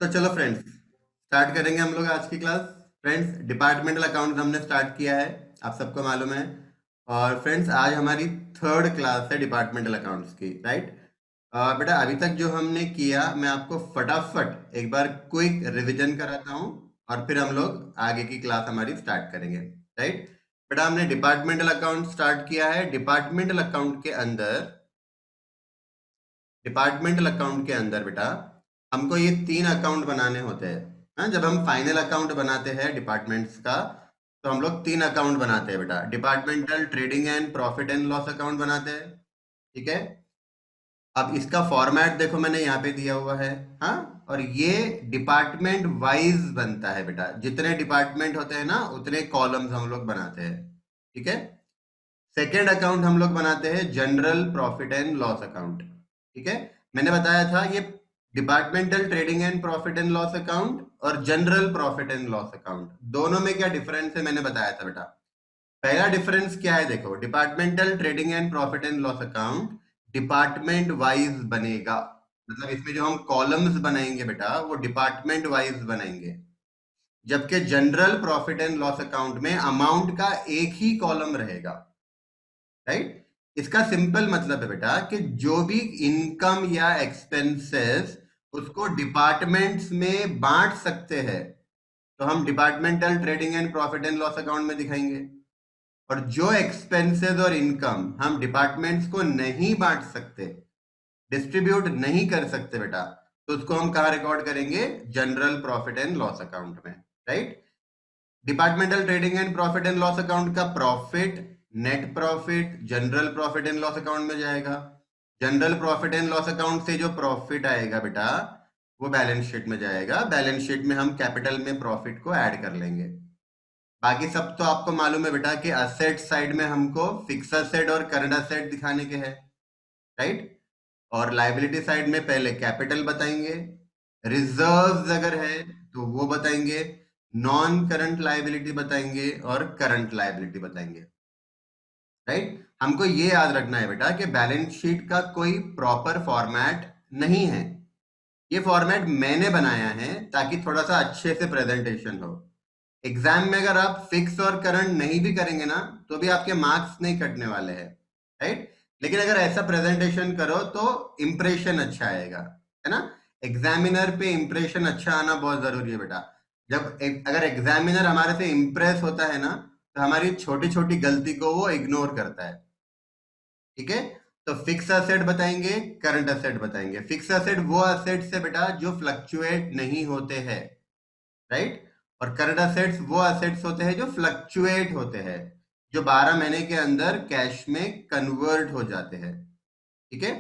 तो चलो friends, start करेंगे हम लोग आज की क्लास। फ्रेंड्स, डिपार्टमेंटल अकाउंट हमने स्टार्ट किया है, आप सबको मालूम है। और फ्रेंड्स, आज हमारी थर्ड क्लास है डिपार्टमेंटल अकाउंट्स की, राइट। बेटा, अभी तक जो हमने किया मैं आपको फटाफट एक बार क्विक रिवीजन कराता हूँ, और फिर हम लोग आगे की क्लास हमारी स्टार्ट करेंगे, राइट। बेटा, हमने डिपार्टमेंटल अकाउंट स्टार्ट किया है। डिपार्टमेंटल अकाउंट के अंदर बेटा हमको ये तीन अकाउंट बनाने होते हैं। हाँ, जब हम फाइनल अकाउंट बनाते हैं डिपार्टमेंट्स का, तो हम लोग तीन अकाउंट बनाते हैं बेटा। Departmental trading and profit and loss account बनाते हैं, ठीक है। अब इसका फॉर्मेट देखो, मैंने यहाँ पे दिया हुआ है। हाँ, और ये डिपार्टमेंट वाइज बनता है बेटा। जितने डिपार्टमेंट होते हैं ना, उतने कॉलम्स हम लोग बनाते हैं, ठीक है। सेकेंड अकाउंट हम लोग बनाते हैं general profit and loss account, ठीक है। मैंने बताया था ये departmental trading and profit and loss account और general profit and loss account, दोनों में क्या डिफरेंस है मैंने बताया था बेटा। पहला डिफरेंस क्या है, देखो, departmental trading and profit and loss account department wise बनेगा। मतलब इसमें जो हम कॉलम्स बनाएंगे बेटा, वो डिपार्टमेंट वाइज बनाएंगे। जबकि general profit and loss account में अमाउंट का एक ही कॉलम रहेगा, राइट। इसका सिंपल मतलब है बेटा कि जो भी इनकम या एक्सपेंसेस उसको डिपार्टमेंट्स में बांट सकते हैं, तो हम departmental trading and profit and loss account में दिखाएंगे। और जो एक्सपेंसेस और इनकम हम डिपार्टमेंट्स को नहीं बांट सकते, डिस्ट्रीब्यूट नहीं कर सकते बेटा, तो उसको हम कहाँ रिकॉर्ड करेंगे? General profit and loss account में, right. Departmental trading and profit and loss account का profit, net profit general profit and loss account में जाएगा। General profit and loss account से जो प्रॉफिट आएगा बेटा, वो बैलेंस शीट में जाएगा। बैलेंस शीट में हम कैपिटल में प्रॉफिट को ऐड कर लेंगे। बाकी सब तो आपको मालूम है बेटा कि असेट साइड में हमको फिक्स असेट और करंट असेट दिखाने के हैं, राइट। और लाइबिलिटी साइड में पहले कैपिटल बताएंगे, रिजर्व्स अगर है तो वो बताएंगे, नॉन करंट लाइबिलिटी बताएंगे और करंट लाइबिलिटी बताएंगे, राइट। हमको ये याद रखना है बेटा कि बैलेंस शीट का कोई प्रॉपर फॉर्मेट नहीं है। ये फॉर्मेट मैंने बनाया है ताकि थोड़ा सा अच्छे से प्रेजेंटेशन हो। एग्जाम में अगर आप फिक्स और करंट नहीं भी करेंगे ना, तो भी आपके मार्क्स नहीं कटने वाले हैं, राइट। लेकिन अगर ऐसा प्रेजेंटेशन करो तो इंप्रेशन अच्छा आएगा, है ना। एग्जामिनर पे इंप्रेशन अच्छा आना बहुत जरूरी है बेटा। अगर एग्जामिनर हमारे से इंप्रेस होता है ना, तो हमारी छोटी छोटी गलती को वो इग्नोर करता है, ठीक है। तो फिक्स असेट बताएंगे, करंट असेट बताएंगे। फिक्स असेट वो असेट से बेटा जो फ्लक्चुएट नहीं होते हैं, राइट। और करंट असेट्स वो असेट्स होते हैं जो फ्लक्चुएट होते हैं, जो 12 महीने के अंदर कैश में कन्वर्ट हो जाते हैं, ठीक है।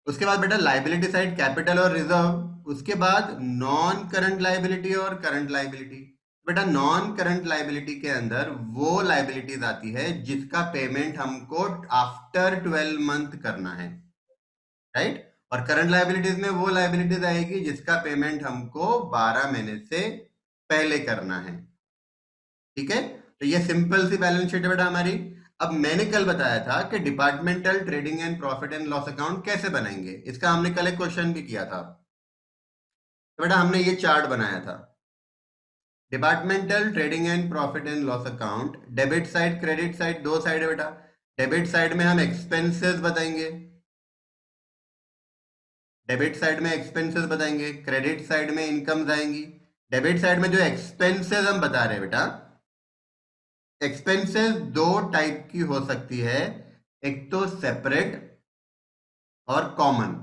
उसके बाद बेटा लाइबिलिटी साइड कैपिटल और रिजर्व। उसके बाद नॉन करंट लाइबिलिटी और करंट लाइबिलिटी। बेटा, नॉन करंट लाइबिलिटी के अंदर वो लाइबिलिटीज आती है जिसका पेमेंट हमको आफ्टर 12 मंथ करना है, राइट। और करंट लाइबिलिटीज में वो लाइबिलिटीज आएगी जिसका पेमेंट हमको 12 महीने से पहले करना है, ठीक है। तो ये सिंपल सी बैलेंस शीट है बेटा हमारी। अब मैंने कल बताया था कि departmental trading and profit and loss account कैसे बनाएंगे। इसका हमने कल एक क्वेश्चन भी किया था। तो बेटा हमने ये चार्ट बनाया था। Departmental trading and profit and loss account, debit side credit side दो साइड है बेटा। डेबिट साइड में हम एक्सपेंसेस बताएंगे, डेबिट साइड में एक्सपेंसेस बताएंगे, क्रेडिट साइड में इनकम्स आएंगी। डेबिट साइड में जो एक्सपेंसेस हम बता रहे हैं बेटा, एक्सपेंसेस दो टाइप की हो सकती है। एक तो सेपरेट और कॉमन।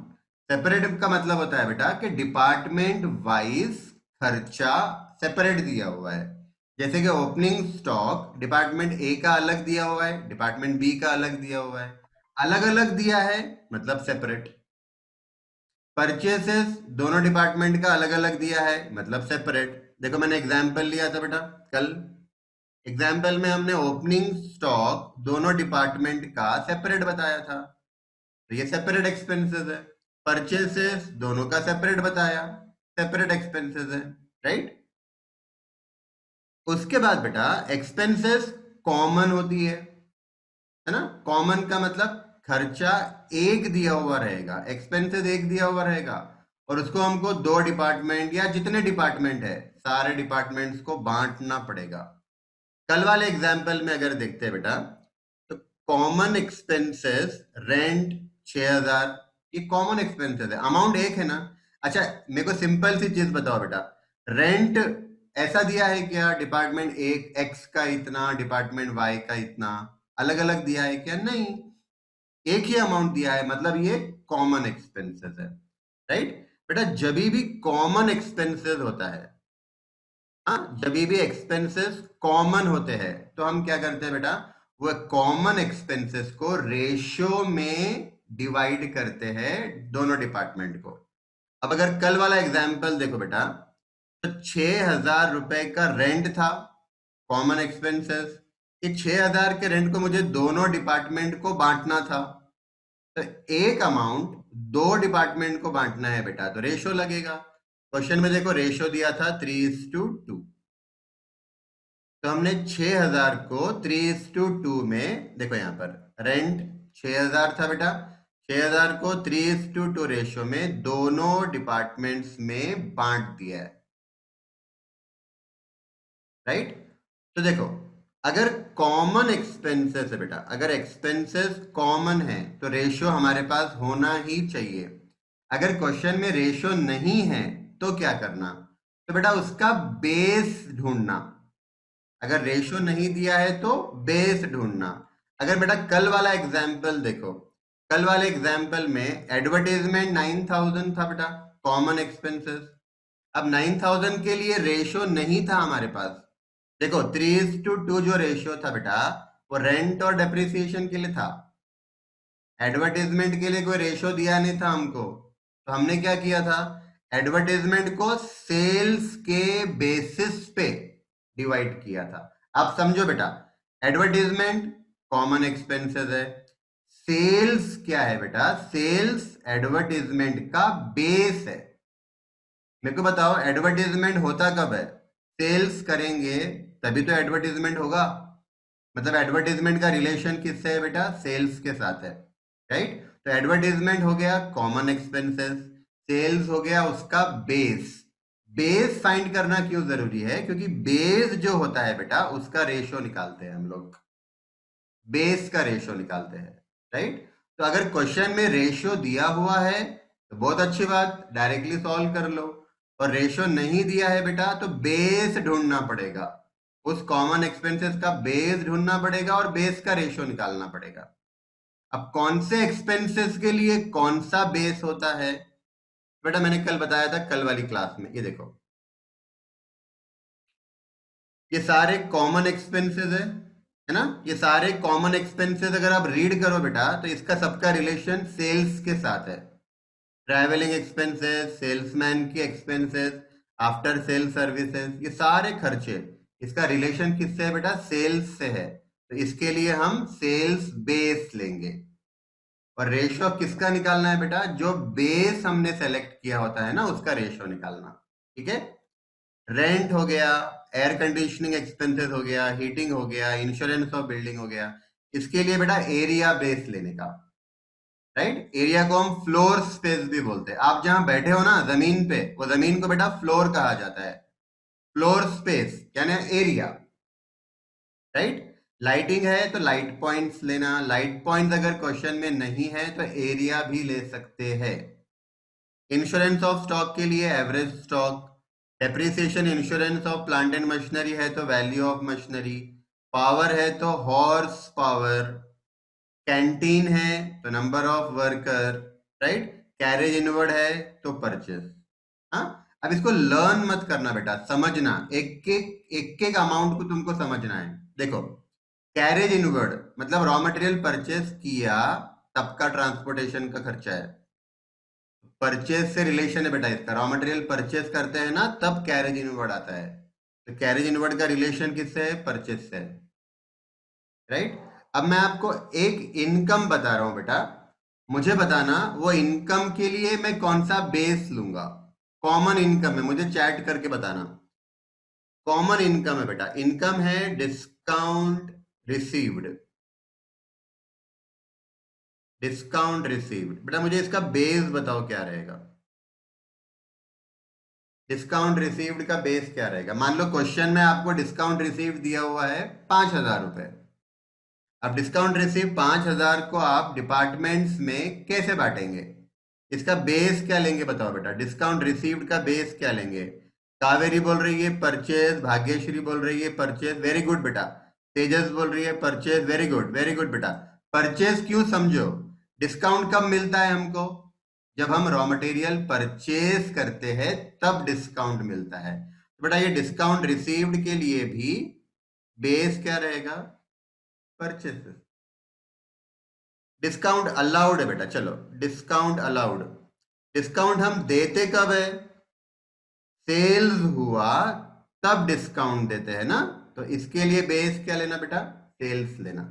सेपरेट का मतलब होता है बेटा कि डिपार्टमेंट वाइज खर्चा सेपरेट दिया हुआ है। जैसे कि ओपनिंग स्टॉक डिपार्टमेंट ए का अलग दिया हुआ है, डिपार्टमेंट बी का अलग दिया हुआ है। अलग अलग दिया है मतलब सेपरेट। परचेसेस दोनों डिपार्टमेंट का अलग अलग दिया है मतलब सेपरेट। देखो, मैंने एग्जाम्पल लिया था बेटा कल। एग्जाम्पल में हमने ओपनिंग स्टॉक दोनों डिपार्टमेंट का सेपरेट बताया था, तो ये सेपरेट एक्सपेंसेस है। परचेसेस दोनों का सेपरेट बताया, सेपरेट एक्सपेंसेस है, राइट। उसके बाद बेटा एक्सपेंसेस कॉमन होती है ना। कॉमन का मतलब खर्चा एक दिया हुआ रहेगा, एक्सपेंसेस एक दिया हुआ रहेगा, और उसको हमको 2 डिपार्टमेंट या जितने डिपार्टमेंट है सारे डिपार्टमेंट्स को बांटना पड़ेगा। कल वाले एग्जाम्पल में अगर देखते हैं बेटा, तो कॉमन एक्सपेंसेस रेंट 6000, ये कॉमन एक्सपेंसेस है, अमाउंट एक है ना। अच्छा, मेरे को सिंपल सी चीज बताओ बेटा, रेंट ऐसा दिया है क्या डिपार्टमेंट एक एक्स का इतना, डिपार्टमेंट वाई का इतना, अलग अलग दिया है क्या? नहीं, एक ही अमाउंट दिया है, मतलब ये कॉमन एक्सपेंसेस है। राइट बेटा, जब भी कॉमन एक्सपेंसेस होता है, हाँ, जब भी एक्सपेंसेस कॉमन होते हैं तो हम क्या करते हैं बेटा, वो कॉमन एक्सपेंसेस को रेशियो में डिवाइड करते हैं दोनों डिपार्टमेंट को। अब अगर कल वाला एग्जाम्पल देखो बेटा, तो 6000 रुपए का रेंट था, कॉमन एक्सपेंसेस। ये 6000 के रेंट को मुझे दोनों डिपार्टमेंट को बांटना था, तो एक अमाउंट दो डिपार्टमेंट को बांटना है बेटा, तो रेशो लगेगा। क्वेश्चन में देखो रेशो दिया था 3:2, तो हमने 6000 को 3:2 में, देखो यहां पर रेंट 6000 था बेटा, 6000 को 3:2 रेशो में दोनों डिपार्टमेंट्स में बांट दिया है। राइट, तो देखो, अगर कॉमन एक्सपेंसेस है बेटा, अगर एक्सपेंसेस कॉमन है तो रेशियो हमारे पास होना ही चाहिए। अगर क्वेश्चन में रेशियो नहीं है तो क्या करना, तो बेटा उसका बेस ढूंढना। अगर रेशियो नहीं दिया है तो बेस ढूंढना। अगर बेटा कल वाला एग्जाम्पल देखो, कल वाले एग्जाम्पल में एडवर्टाइजमेंट 9000 था बेटा, कॉमन एक्सपेंसेस। अब 9000 के लिए रेशियो नहीं था हमारे पास। देखो 3:2 जो रेशियो था बेटा, वो रेंट और डेप्रिसिएशन के लिए था, एडवर्टाइजमेंट के लिए कोई रेशियो दिया नहीं था हमको। तो हमने क्या किया था, एडवर्टाइजमेंट को सेल्स के बेसिस पे डिवाइड किया था। आप समझो बेटा, एडवर्टाइजमेंट कॉमन एक्सपेंसेस है, सेल्स क्या है बेटा, सेल्स एडवर्टाइजमेंट का बेस है। मेरे को बताओ एडवर्टाइजमेंट होता कब है, सेल्स करेंगे तभी तो एडवर्टाइजमेंट होगा। मतलब एडवर्टाइजमेंट का रिलेशन किससे है बेटा, सेल्स के साथ है। राइट, तो एडवर्टाइजमेंट हो गया कॉमन एक्सपेंसेस, सेल्स हो गया उसका बेस। बेस फाइंड करना क्यों जरूरी है, क्योंकि बेस जो होता है बेटा उसका रेशियो निकालते हैं हम लोग, बेस का रेशियो निकालते हैं। राइट, तो अगर क्वेश्चन में रेशियो दिया हुआ है तो बहुत अच्छी बात, डायरेक्टली सॉल्व कर लो। और रेशियो नहीं दिया है बेटा तो बेस ढूंढना पड़ेगा, उस कॉमन एक्सपेंसेस का बेस ढूंढना पड़ेगा और बेस का रेशियो निकालना पड़ेगा। अब कौन से एक्सपेंसेस के लिए कौन सा बेस होता है बेटा, मैंने कल बताया था कल वाली क्लास में, ये देखो, ये सारे कॉमन एक्सपेंसेस है ना, ये सारे कॉमन एक्सपेंसेस अगर आप रीड करो बेटा तो इसका सबका रिलेशन सेल्स के साथ है। ट्रैवलिंग एक्सपेंसेस, सेल्समैन की एक्सपेंसेस, आफ्टर सेल सर्विसेज, ये सारे खर्चे, इसका रिलेशन किससे है बेटा, सेल्स से है। तो इसके लिए हम सेल्स बेस लेंगे। और रेशियो किसका निकालना है बेटा, जो बेस हमने सेलेक्ट किया होता है ना उसका रेशियो निकालना। ठीक है, रेंट हो गया, एयर कंडीशनिंग एक्सपेंसेस हो गया, हीटिंग हो गया, इंश्योरेंस ऑफ बिल्डिंग हो गया। इसके लिए बेटा एरिया बेस लेने का। राइट, एरिया को हम फ्लोर स्पेस भी बोलते हैं। आप जहां बैठे हो ना जमीन पे, वो जमीन को बेटा फ्लोर कहा जाता है, फ्लोर स्पेस यानी एरिया। राइट, लाइटिंग है तो लाइट पॉइंट्स लेना, लाइट पॉइंट्स अगर क्वेश्चन में नहीं है तो एरिया भी ले सकते हैं। इंश्योरेंस ऑफ स्टॉक के लिए average stock, depreciation insurance of plant and machinery है तो वैल्यू ऑफ मशीनरी, पावर है तो हॉर्स पावर, कैंटीन है तो number of worker, right, carriage inward है तो परचेस। हाँ, अब इसको लर्न मत करना बेटा, समझना, एक एक अमाउंट को तुमको समझना है। देखो, कैरेज इनवर्ड मतलब रॉ मटेरियल परचेस किया तब का ट्रांसपोर्टेशन का खर्चा है, परचेज से रिलेशन है बेटा इसका, रॉ मटेरियल परचेस करते हैं ना तब कैरेज इनवर्ड आता है। तो कैरेज इनवर्ड का रिलेशन किससे है, परचेस से। राइट, अब मैं आपको एक इनकम बता रहा हूं बेटा, मुझे बताना वो इनकम के लिए मैं कौन सा बेस लूंगा। कॉमन इनकम है, मुझे चैट करके बताना। कॉमन इनकम है बेटा, इनकम है डिस्काउंट रिसीव्ड, डिस्काउंट रिसीव्ड। बेटा मुझे इसका बेस बताओ क्या रहेगा। डिस्काउंट रिसीव्ड का बेस क्या रहेगा? मान लो क्वेश्चन में आपको डिस्काउंट रिसीव्ड दिया हुआ है 5,000 रुपए। अब डिस्काउंट रिसीव 5,000 को आप डिपार्टमेंट्स में कैसे बांटेंगे? इसका बेस क्या लेंगे बताओ बेटा? डिस्काउंट रिसीव्ड का बेस क्या लेंगे? कावेरी बोल रही है परचेज, भाग्यश्री बोल रही है परचेज, वेरी गुड बेटा। तेजस बोल रही है परचेज, वेरी गुड बेटा। परचेज क्यों समझो? डिस्काउंट कब मिलता है हमको? जब हम रॉ मटेरियल परचेज करते हैं तब डिस्काउंट मिलता है। तो बेटा ये डिस्काउंट रिसीव्ड के लिए भी बेस क्या रहेगा? परचेज। डिस्काउंट अलाउड है बेटा, चलो डिस्काउंट अलाउड। डिस्काउंट हम देते कब है? सेल्स हुआ तब डिस्काउंट देते हैं ना। तो इसके लिए बेस क्या लेना बेटा? सेल्स लेना,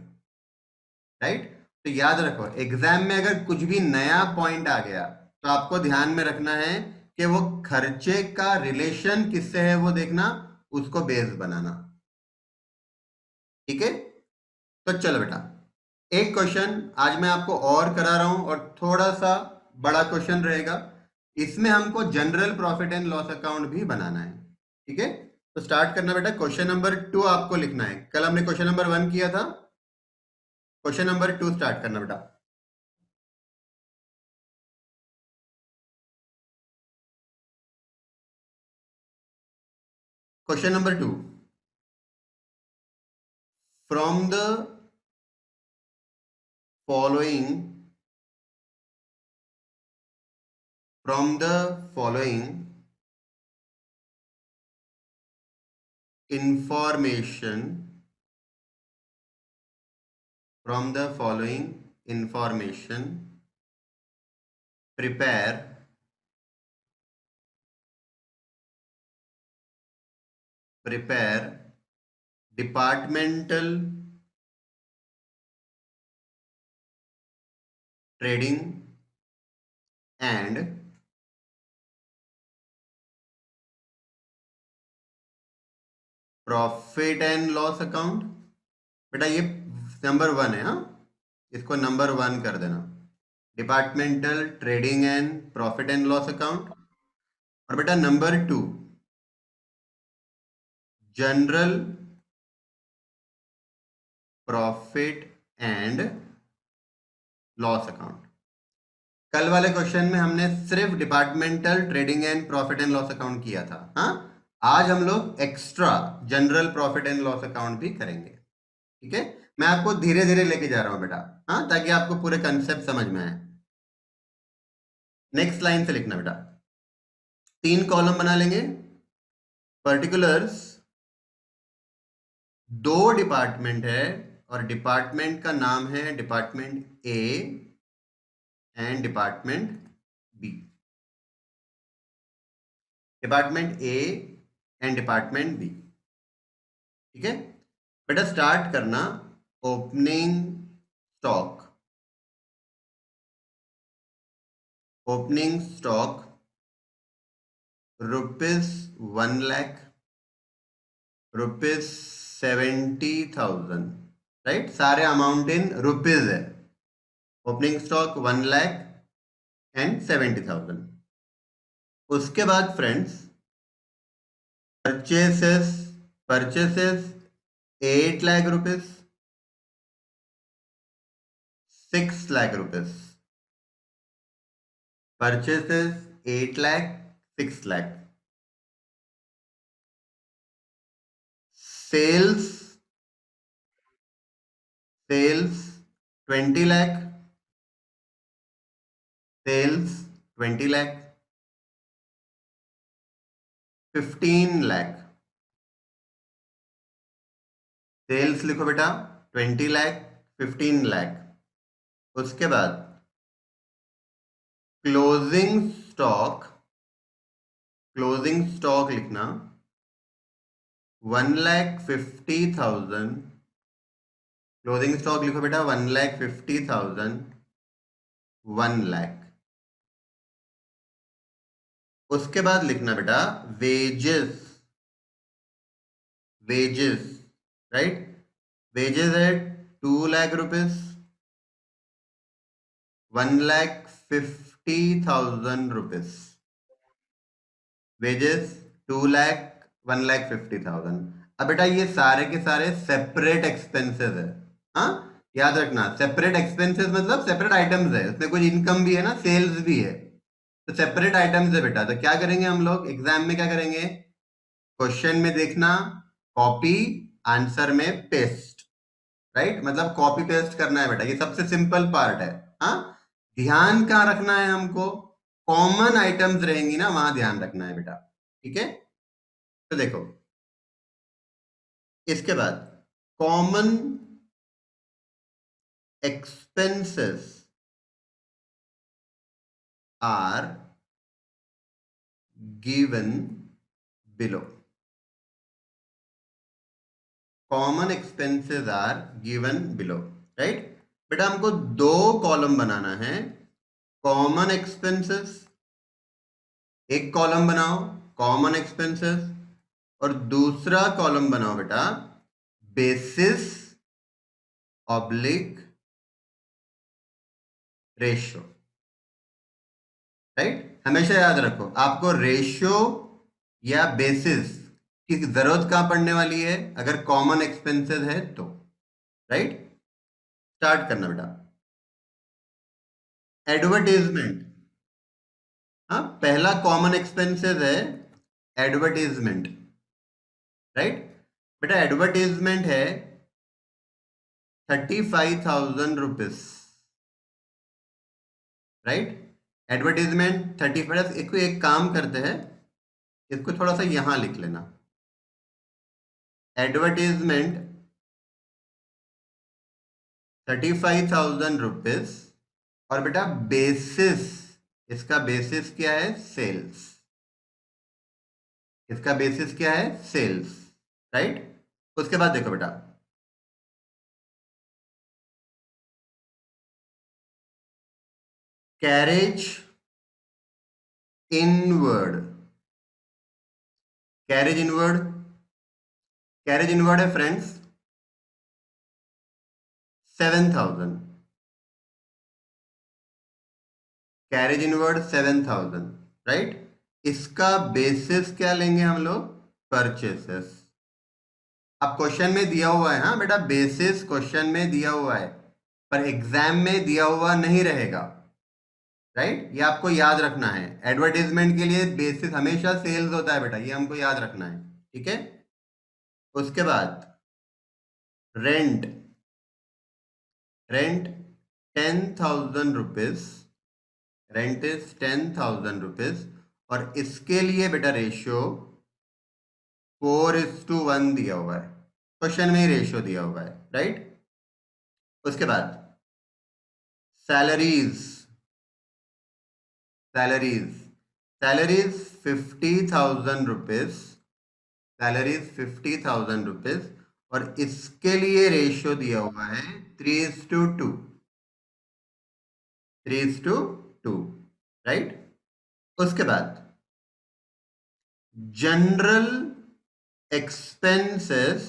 राइट। तो याद रखो एग्जाम में अगर कुछ भी नया पॉइंट आ गया तो आपको ध्यान में रखना है कि वो खर्चे का रिलेशन किससे है वो देखना, उसको बेस बनाना। ठीक है, तो चलो बेटा एक क्वेश्चन आज मैं आपको और करा रहा हूं और थोड़ा सा बड़ा क्वेश्चन रहेगा। इसमें हमको general profit and loss account भी बनाना है। ठीक है, तो स्टार्ट करना बेटा। क्वेश्चन नंबर 2 आपको लिखना है। कल हमने क्वेश्चन नंबर 1 किया था, क्वेश्चन नंबर 2 स्टार्ट करना बेटा। Question number 2, from the following from the following information from the following information prepare prepare departmental trading and profit and loss account. बेटा ये नंबर 1 है, हाँ, इसको नंबर 1 कर देना। Departmental trading and profit and loss account. और बेटा number 2 general profit and loss account. कल वाले क्वेश्चन में हमने सिर्फ departmental trading and profit and loss account किया था, हाँ। आज हम लोग extra general profit and loss account भी करेंगे। ठीक है, मैं आपको धीरे धीरे लेके जा रहा हूं बेटा, हाँ, ताकि आपको पूरे कंसेप्ट समझ में आए। नेक्स्ट लाइन से लिखना बेटा। 3 कॉलम बना लेंगे। पर्टिकुलर्स, 2 डिपार्टमेंट है और डिपार्टमेंट का नाम है department A and department B. Department A and department B. ठीक है बेटा, स्टार्ट करना। Opening stock, opening stock rupees 1 lakh, rupees 70,000, right. सारे अमाउंट इन रुपीज है। Opening stock 1,70,000। उसके बाद friends purchases, purchases 8 lakh rupees, 6 lakh rupees. Purchases 8 lakh, 6 lakh. Sales, sales 20 lakh, sales 20 lakh. 15 lakh, sales लिखो बेटा 20 लाख, 15 लाख। उसके बाद क्लोजिंग स्टॉक, क्लोजिंग स्टॉक लिखना 1,50,000। क्लोजिंग स्टॉक लिखो बेटा 1,50,000, 1 लाख। उसके बाद लिखना बेटा वेजेस, वेजेस, राइट। वेजेस है 2 lakh rupees, 1,50,000 rupees. Wages 2 lakh, 1,50,000। अब बेटा ये सारे के सारे सेपरेट एक्सपेंसेस है। हाँ, याद रखना, सेपरेट एक्सपेंसेस मतलब सेपरेट आइटम्स है, उसमें कुछ इनकम भी है ना, सेल्स भी है, तो सेपरेट आइटम्स है बेटा। तो क्या करेंगे हम लोग एग्जाम में, क्या करेंगे, क्वेश्चन में देखना, कॉपी, आंसर में पेस्ट। राइट, मतलब कॉपी पेस्ट करना है बेटा, ये सबसे सिंपल पार्ट है। हाँ, ध्यान कहाँ रखना है हमको, कॉमन आइटम्स रहेंगी ना, वहां ध्यान रखना है बेटा। ठीक है, तो देखो इसके बाद common expenses are given below. Common expenses are given below. Right बेटा, हमको दो कॉलम बनाना है, कॉमन एक्सपेंसेस, एक कॉलम बनाओ कॉमन एक्सपेंसेस, और दूसरा कॉलम बनाओ बेटा बेसिस ऑब्लिक रेशियो। राइट, हमेशा याद रखो, आपको रेशियो या बेसिस की जरूरत कहां पड़ने वाली है, अगर कॉमन एक्सपेंसेस है तो। राइट, स्टार्ट करना बेटा। एडवर्टीजमेंट, हाँ, पहला कॉमन एक्सपेंसेस है एडवर्टीजमेंट। राइट बेटा, एडवर्टीजमेंट है 35,000 रुपीज। Right, advertisement 35। इसको एक काम करते हैं, इसको थोड़ा सा यहां लिख लेना, एडवर्टीजमेंट 35,000 रुपीज, और बेटा बेसिस, इसका बेसिस क्या है, सेल्स। इसका बेसिस क्या है, सेल्स। राइट, उसके बाद देखो बेटा, carriage inward, carriage inward, carriage inward है फ्रेंड्स 7,000। Carriage inward 7,000। राइट, इसका बेसिस क्या लेंगे हम लोग, परचेसेस। अब क्वेश्चन में दिया हुआ है, हाँ बेटा, बेसिस क्वेश्चन में दिया हुआ है, पर एग्जाम में दिया हुआ नहीं रहेगा। राइट, ये आपको याद रखना है, एडवर्टीजमेंट के लिए बेसिस हमेशा सेल्स होता है बेटा, ये हमको याद रखना है। ठीक है, उसके बाद rent, rent 10,000 rupees, rent is 10,000 rupees, और इसके लिए बेटा रेशियो 4:1 दिया हुआ है, क्वेश्चन में ही रेशियो दिया हुआ है। राइट, उसके बाद salaries, salaries, salaries 50,000 rupees, salaries 50,000 rupees, और इसके लिए रेशियो दिया हुआ है 3:2, 3:2। राइट, उसके बाद जनरल एक्सपेंसेस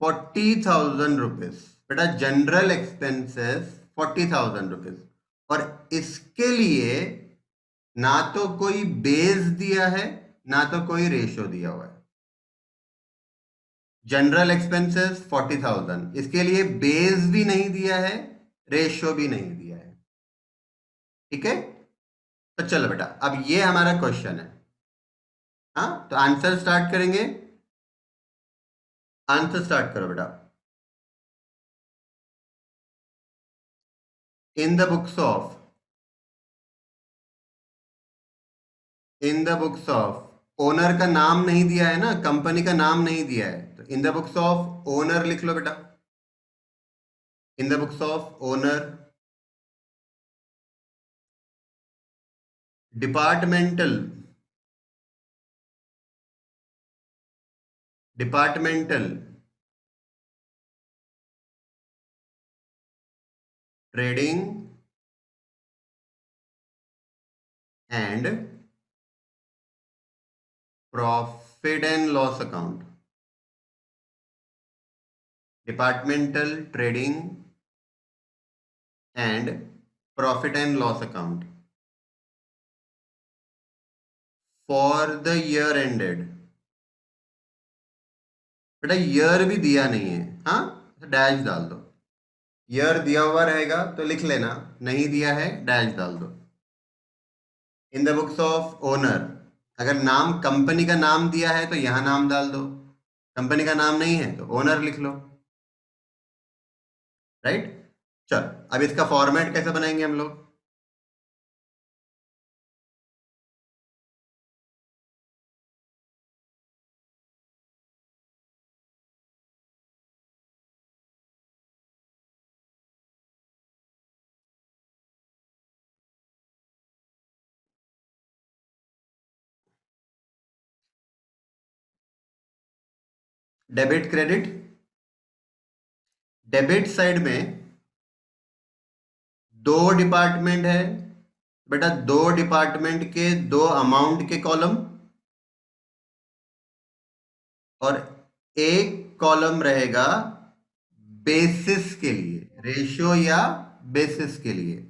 40,000 रुपीज, बेटा जनरल एक्सपेंसेस 40,000 रुपीज, और इसके लिए ना तो कोई बेस दिया है, ना तो कोई रेशियो दिया हुआ है। जनरल एक्सपेंसेस 40,000, इसके लिए बेस भी नहीं दिया है, रेशियो भी नहीं दिया है। ठीक है, तो चलो बेटा, अब ये हमारा क्वेश्चन है। हाँ, तो आंसर स्टार्ट करेंगे, आंसर स्टार्ट करो बेटा। In the books of, in the books of, owner का नाम नहीं दिया है ना, कंपनी का नाम नहीं दिया है, तो in the books of owner लिख लो बेटा, in the books of owner. Departmental, departmental trading and profit and loss account, departmental trading and profit and loss account. For the year ended, बेटा ईयर भी दिया नहीं है, हाँ, डैश डाल दो। ईयर दिया हुआ रहेगा तो लिख लेना, नहीं दिया है डैश डाल दो। In the books of owner, अगर नाम कंपनी का नाम दिया है तो यहां नाम डाल दो, कंपनी का नाम नहीं है तो ओनर लिख लो, राइट। चल, अब इसका फॉर्मेट कैसे बनाएंगे हम लोग? डेबिट क्रेडिट, डेबिट साइड में दो डिपार्टमेंट है बेटा, दो डिपार्टमेंट के दो अमाउंट के कॉलम, और एक कॉलम रहेगा बेसिस के लिए, रेशियो या बेसिस के लिए।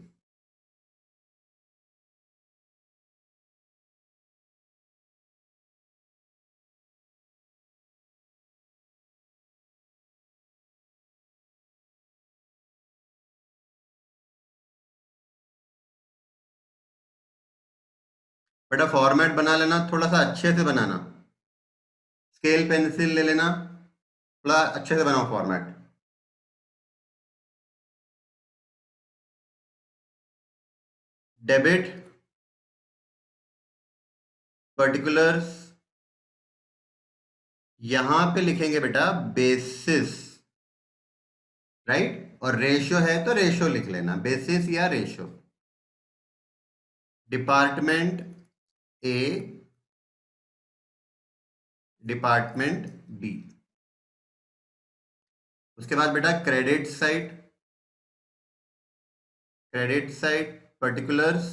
बेटा फॉर्मेट बना लेना, थोड़ा सा अच्छे से बनाना, स्केल पेंसिल ले लेना, थोड़ा अच्छे से बनाओ फॉर्मेट। डेबिट पर्टिकुलर्स, यहां पे लिखेंगे बेटा बेसिस, राइट, और रेशियो है तो रेशियो लिख लेना, बेसिस या ratio. Department A, department B. उसके बाद बेटा credit side, credit side particulars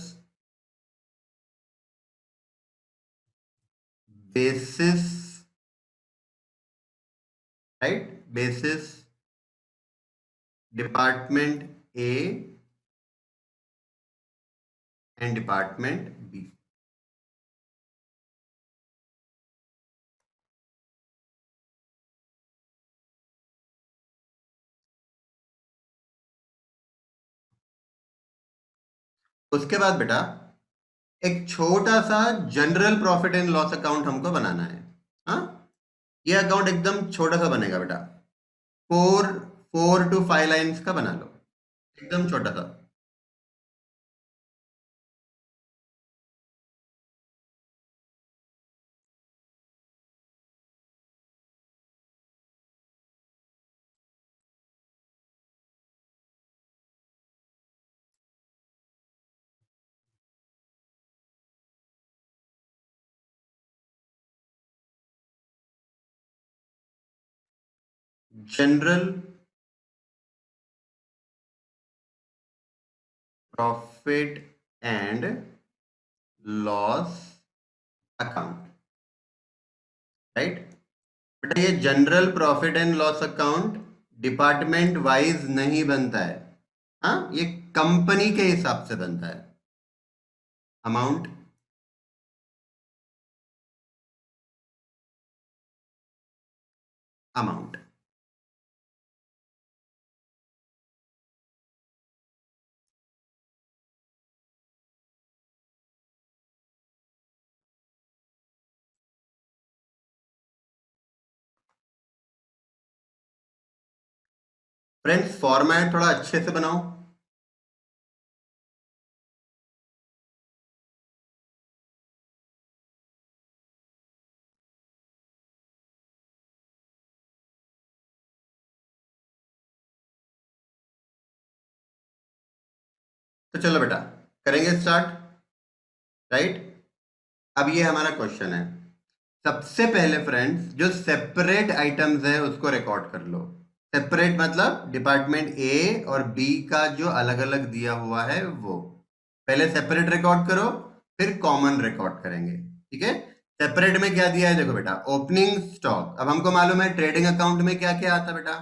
basis, right, basis department A and department B. उसके बाद बेटा एक छोटा सा general profit and loss account हमको बनाना है, हाँ। ये अकाउंट एकदम छोटा सा बनेगा बेटा, 4 to 5 लाइन्स का बना लो, एकदम छोटा सा। General profit and loss account, right. बेटा ये general profit and loss account department wise नहीं बनता है, हाँ, ये कंपनी के हिसाब से बनता है। अमाउंट, अमाउंट, फ्रेंड्स फॉर्मेट थोड़ा अच्छे से बनाओ। तो चलो बेटा करेंगे स्टार्ट, राइट। अब ये हमारा क्वेश्चन है, सबसे पहले फ्रेंड्स जो सेपरेट आइटम्स है उसको रिकॉर्ड कर लो। सेपरेट मतलब डिपार्टमेंट ए और बी का जो अलग अलग दिया हुआ है वो पहले सेपरेट रिकॉर्ड करो, फिर कॉमन रिकॉर्ड करेंगे, ठीक है। सेपरेट में क्या दिया है देखो बेटा, ओपनिंग स्टॉक, अब हमको मालूम है ट्रेडिंग अकाउंट में क्या क्या आता है बेटा।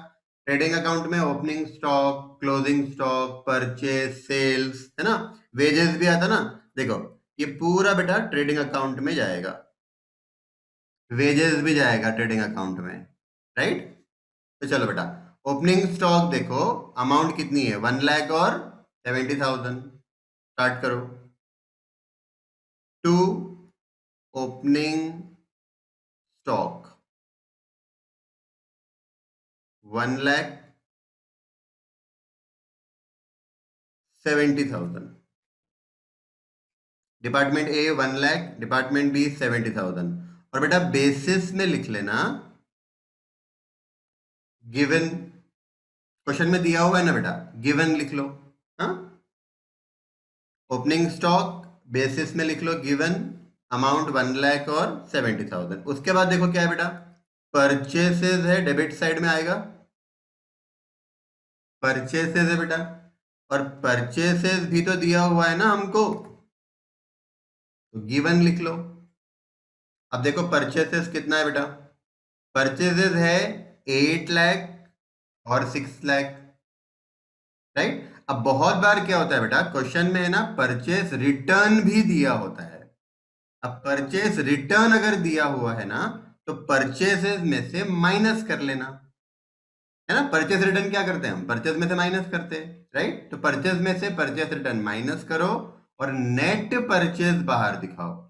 ट्रेडिंग अकाउंट में opening stock, closing stock, purchase, sales, है ना, वेजेस भी आता ना। देखो ये पूरा बेटा ट्रेडिंग अकाउंट में जाएगा, वेजेस भी जाएगा ट्रेडिंग अकाउंट में, राइट। तो चलो बेटा, ओपनिंग स्टॉक देखो, अमाउंट कितनी है, 1 लाख और 70,000। स्टार्ट करो। To opening stock 1,70,000। Department A 1 lakh, department B 70,000। और बेटा बेसिस में लिख लेना, गिवन, क्वेश्चन में दिया हुआ है ना बेटा, गिवन लिख लो। हाँ, ओपनिंग स्टॉक बेसिस में लिख लो गिवन, अमाउंट 1 लाख और 70,000। उसके बाद देखो क्या है बेटा, परचेसेस है, डेबिट साइड में आएगा, परचेसेस है बेटा, और परचेसेस भी तो दिया हुआ है ना हमको, तो गिवन लिख लो। अब देखो परचेसेस कितना है बेटा, परचेसेस है 8 लाख और 6 लाख, राइट। अब बहुत बार क्या होता है बेटा, क्वेश्चन में है ना परचेस रिटर्न भी दिया होता है। अब परचेस रिटर्न अगर दिया हुआ है ना, तो परचेसेस में से माइनस कर लेना, है ना। परचेस रिटर्न क्या करते हैं हम, परचेस में से माइनस करते हैं, राइट। तो परचेस में से परचेस रिटर्न माइनस करो और नेट परचेस बाहर दिखाओ।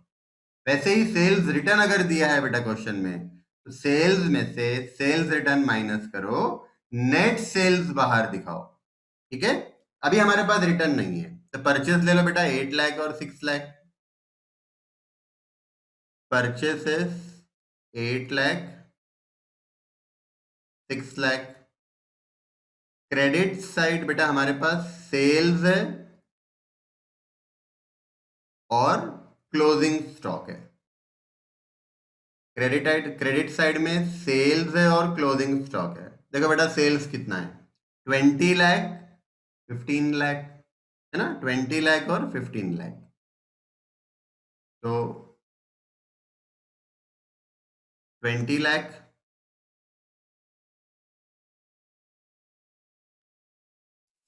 वैसे ही सेल्स रिटर्न अगर दिया है बेटा क्वेश्चन में, तो सेल्स में से सेल्स रिटर्न माइनस करो, नेट सेल्स बाहर दिखाओ, ठीक है। अभी हमारे पास रिटर्न नहीं है, तो परचेस ले लो बेटा 8 लाख और 6 lakh. Purchases 8 lakh 6 lakh. Credit side बेटा हमारे पास सेल्स है और क्लोजिंग स्टॉक है। क्रेडिट साइड में सेल्स है और क्लोजिंग स्टॉक है। देखो बेटा सेल्स कितना है, 20 लाख 15 लाख, है ना, 20 लाख और 15 लाख। तो 20 लाख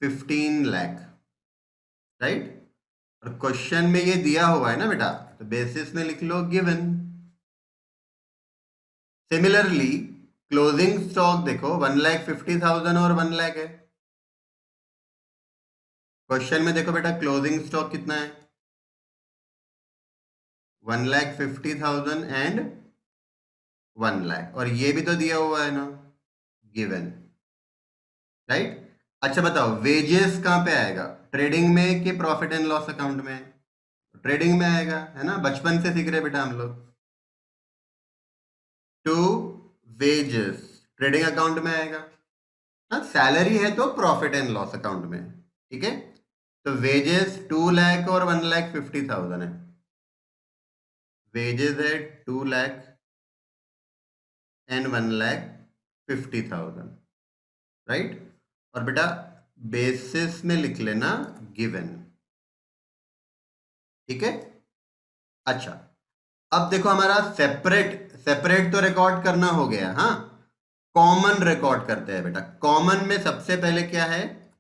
15 लाख, राइट। और क्वेश्चन में ये दिया हुआ है ना बेटा, तो बेसिस में लिख लो गिवन। सिमिलरली क्लोजिंग स्टॉक देखो 1,50,000 और 1 लाख है। क्वेश्चन में देखो बेटा क्लोजिंग स्टॉक कितना है, 1,50,000 एंड 1 लाख, और ये भी तो दिया हुआ है ना, गिवन, राइट। अच्छा बताओ वेजेस कहाँ पे आएगा, ट्रेडिंग में कि प्रॉफिट एंड लॉस अकाउंट में, ट्रेडिंग में आएगा, है ना, बचपन से सीख रहे बेटा हम लोग। टू वेजेस ट्रेडिंग अकाउंट में आएगा, हाँ, सैलरी है तो प्रॉफिट एंड लॉस अकाउंट में, ठीक है। तो वेजेस 2 लाख और 1,50,000 है, वेजेस है 2 लाख एंड 1,50,000, राइट। और बेटा बेसिस में लिख लेना गिवन, ठीक है। अच्छा, अब देखो हमारा सेपरेट सेपरेट तो रिकॉर्ड करना हो गया, हाँ। कॉमन रिकॉर्ड करते हैं बेटा, कॉमन में सबसे पहले क्या है,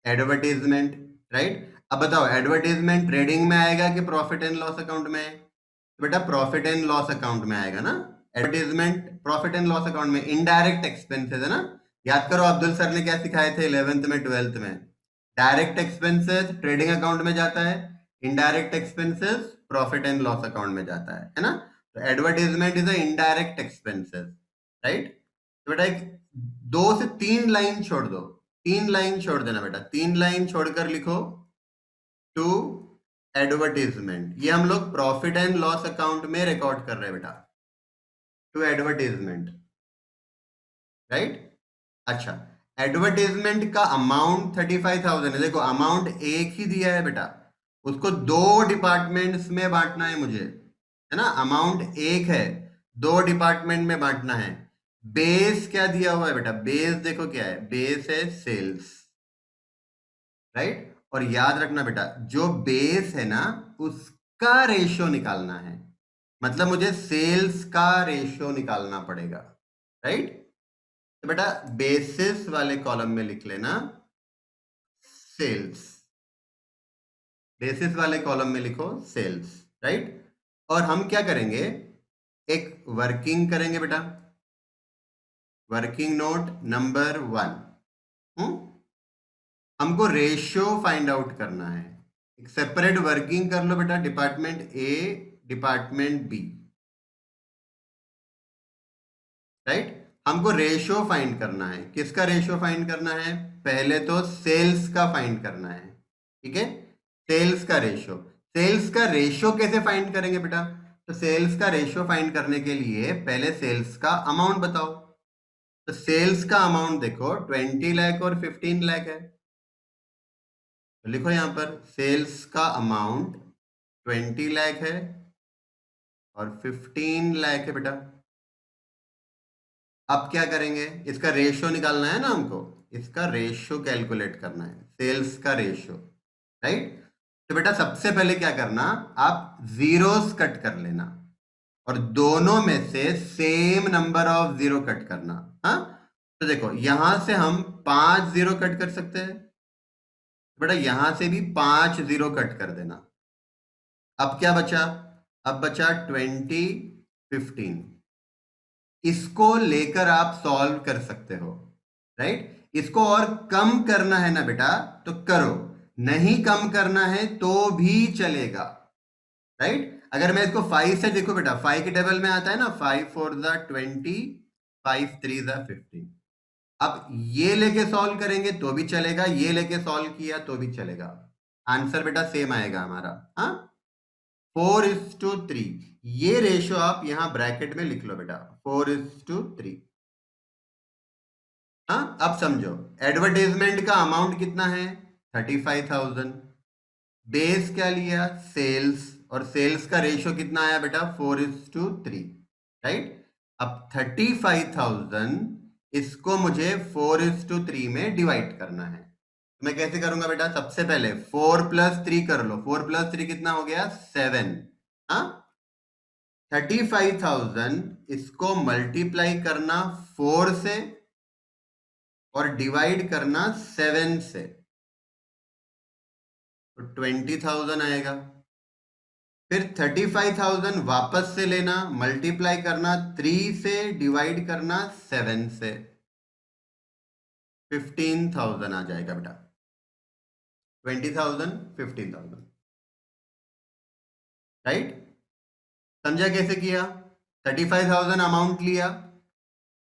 एडवर्टीजमेंट, राइट। अब बताओ एडवर्टीजमेंट ट्रेडिंग में आएगा कि प्रॉफिट एंड लॉस अकाउंट में, तो बेटा प्रॉफिट एंड लॉस अकाउंट में आएगा ना। Advertisement profit and loss account में, इनडायरेक्ट एक्सपेंसेस है ना। याद करो अब्दुल सर ने क्या सिखाए थे 11th में 12th में, डायरेक्ट एक्सपेंसेस ट्रेडिंग अकाउंट में जाता है, indirect expenses profit and loss account में जाता है ना। तो advertisement is a indirect expenses, right. तो बेटा एक 2 से 3 लाइन छोड़ दो, 3 लाइन छोड़ देना बेटा, 3 लाइन छोड़कर लिखो टू एडवर्टीजमेंट। ये हम लोग प्रॉफिट एंड लॉस अकाउंट में रिकॉर्ड कर रहे हैं बेटा, टू एडवर्टीजमेंट, राइट। अच्छा, एडवर्टीजमेंट का अमाउंट 35,000 है। देखो अमाउंट एक ही दिया है बेटा, उसको 2 डिपार्टमेंट्स में बांटना है मुझे, है ना। अमाउंट एक है, 2 डिपार्टमेंट में बांटना है। बेस क्या दिया हुआ है बेटा, बेस देखो क्या है, बेस है सेल्स, राइट। और याद रखना बेटा जो बेस है ना उसका रेशियो निकालना है, मतलब मुझे सेल्स का रेशियो निकालना पड़ेगा, राइट। तो बेटा बेसिस वाले कॉलम में लिख लेना सेल्स, बेसिस वाले कॉलम में लिखो सेल्स, राइट। और हम क्या करेंगे, एक वर्किंग करेंगे बेटा, वर्किंग नोट नंबर 1। हमको रेशियो फाइंड आउट करना है। एक सेपरेट वर्किंग कर लो बेटा, department A, department B, right. हमको रेशियो फाइंड करना है। किसका रेशियो फाइंड करना है? पहले तो सेल्स का फाइंड करना है, ठीक है। सेल्स का रेशियो, सेल्स का रेशियो कैसे फाइंड करेंगे बेटा? तो सेल्स का रेशियो फाइंड करने के लिए पहले सेल्स का अमाउंट बताओ। तो सेल्स का अमाउंट देखो 20 लाख और 15 लाख है। तो लिखो यहां पर सेल्स का अमाउंट 20 लाख है और 15 लाख है बेटा। अब क्या करेंगे, इसका रेशियो निकालना है ना हमको, इसका रेशियो कैलकुलेट करना है, सेल्स का रेशियो, राइट। तो बेटा सबसे पहले क्या करना, आप जीरोस कट कर लेना और दोनों में से same number of zero cut करना। हाँ, तो देखो यहां से हम 5 जीरो कट कर सकते हैं, बेटा यहां से भी 5 जीरो कट कर देना। अब क्या बचा? अब बचा 20, 15। इसको लेकर आप सॉल्व कर सकते हो, राइट। इसको और कम करना है ना बेटा तो करो, नहीं कम करना है तो भी चलेगा, राइट। अगर मैं इसको 5 से देखो बेटा, 5 के टेबल में आता है ना 5 4 ज़ा 20, 5 3 ज़ा 15। अब ये लेके सॉल्व करेंगे तो भी चलेगा, ये लेके सॉल्व किया तो भी चलेगा, आंसर बेटा सेम आएगा हमारा। हाँ, 4:3। ये रेशियो आप यहां ब्रैकेट में लिख लो बेटा, 4:3। हाँ, अब समझो एडवर्टाइजमेंट का अमाउंट कितना है, 35,000। बेस क्या लिया, सेल्स, और सेल्स का रेशियो कितना आया बेटा, 4:3, राइट। अब 35,000 इसको मुझे 4:3 में डिवाइड करना है। तो मैं कैसे करूंगा बेटा, सबसे पहले 4+3 कर लो, 4+3 कितना हो गया, 7। हाँ, 35,000 इसको मल्टीप्लाई करना 4 से और डिवाइड करना 7 से, तो 20,000 आएगा। फिर 35,000 वापस से लेना, मल्टीप्लाई करना 3 से, डिवाइड करना 7 से, 15,000 आ जाएगा बेटा। 20,000, 15,000, राइट। समझा कैसे किया? 35,000 अमाउंट लिया,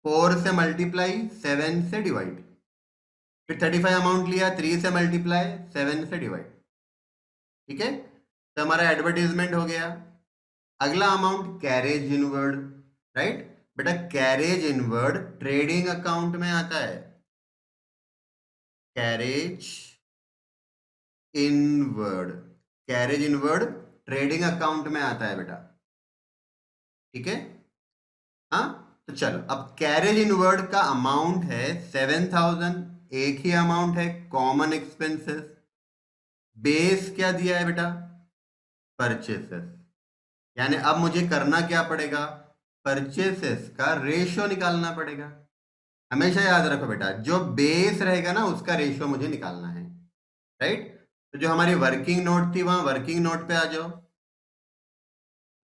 4 से मल्टीप्लाई, 7 से डिवाइड, फिर 35 अमाउंट लिया, 3 से मल्टीप्लाई, 7 से डिवाइड, ठीक है। तो हमारा एडवर्टीजमेंट हो गया। अगला अमाउंट कैरेज इनवर्ड, राइट। बेटा कैरेज इनवर्ड ट्रेडिंग अकाउंट में आता है, carriage inward, carriage inward trading account में आता है बेटा, ठीक है। हाँ, तो चलो अब कैरेज इनवर्ड का अमाउंट है 7,000, एक ही अमाउंट है, कॉमन एक्सपेंसेस। बेस क्या दिया है बेटा, परचेसेस। यानी अब मुझे करना क्या पड़ेगा, परचेसेस का रेशियो निकालना पड़ेगा। हमेशा याद रखो बेटा, जो बेस रहेगा ना उसका रेशियो मुझे निकालना है, राइट। तो जो हमारी वर्किंग नोट थी वहां वर्किंग नोट पे आ जाओ।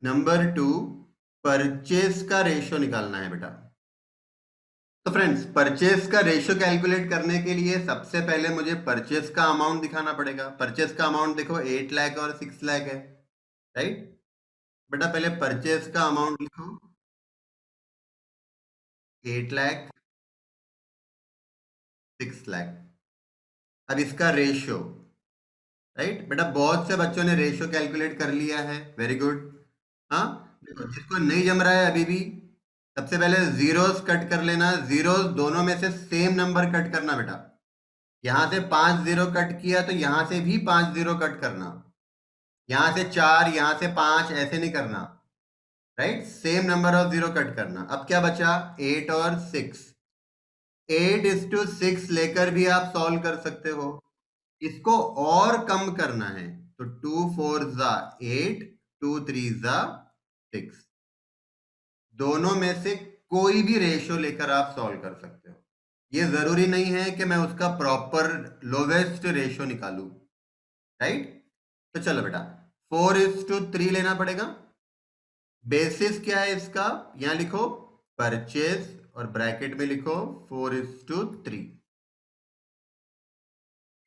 नंबर 2, परचेस का रेशियो निकालना है बेटा। तो फ्रेंड्स परचेस का रेशियो कैलकुलेट करने के लिए सबसे पहले मुझे परचेस का अमाउंट दिखाना पड़ेगा। परचेस का अमाउंट देखो 8 लाख और 6 लाख है, राइट। बेटा पहले परचेस का अमाउंट लिखो, 8 लाख, 6 लाख। अब इसका रेशियो, राइट। बेटा बहुत से बच्चों ने रेशियो कैलकुलेट कर लिया है, वेरी गुड। हाँ, देखो जिसको नहीं जम रहा है अभी भी, सबसे पहले जीरोस कट कर लेना, जीरोस दोनों में से सेम नंबर कट करना बेटा। यहां से 5 जीरो कट किया तो यहां से भी 5 जीरो कट करना, यहां से 4, यहां से 5, ऐसे नहीं करना, right. Same number of zero cut करना। अब क्या बचा, 8 और 6। 8:6 लेकर भी आप सॉल्व कर सकते हो। इसको और कम करना है तो 2 4 ज़ा 8, 2 3 ज़ा 6। दोनों में से कोई भी रेशियो लेकर आप सॉल्व कर सकते हो। ये जरूरी नहीं है कि मैं उसका प्रॉपर लोवेस्ट रेशियो निकालूं, राइट। तो चलो बेटा 4:3 लेना पड़ेगा। बेसिस क्या है इसका, यहां लिखो परचेज और ब्रैकेट में लिखो 4:3,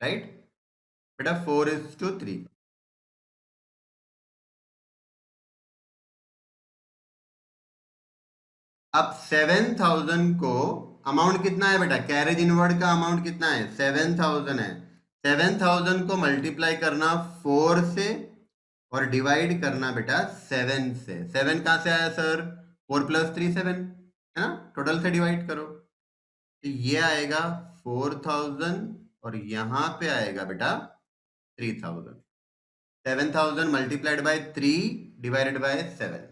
राइट बेटा 4:3। अब 7,000 को अमाउंट कितना है बेटा, कैरेज इनवर्ड का अमाउंट कितना है 7,000 है। 7,000 को मल्टीप्लाई करना 4 से और डिवाइड करना बेटा 7 से। 7 कहां से आया सर, 4 + 3 7 है ना, टोटल से डिवाइड करो तो ये आएगा 4,000 और यहां पे आएगा बेटा 3,000। 7,000 मल्टीप्लाइड बाय 3 डिवाइडेड बाय 7,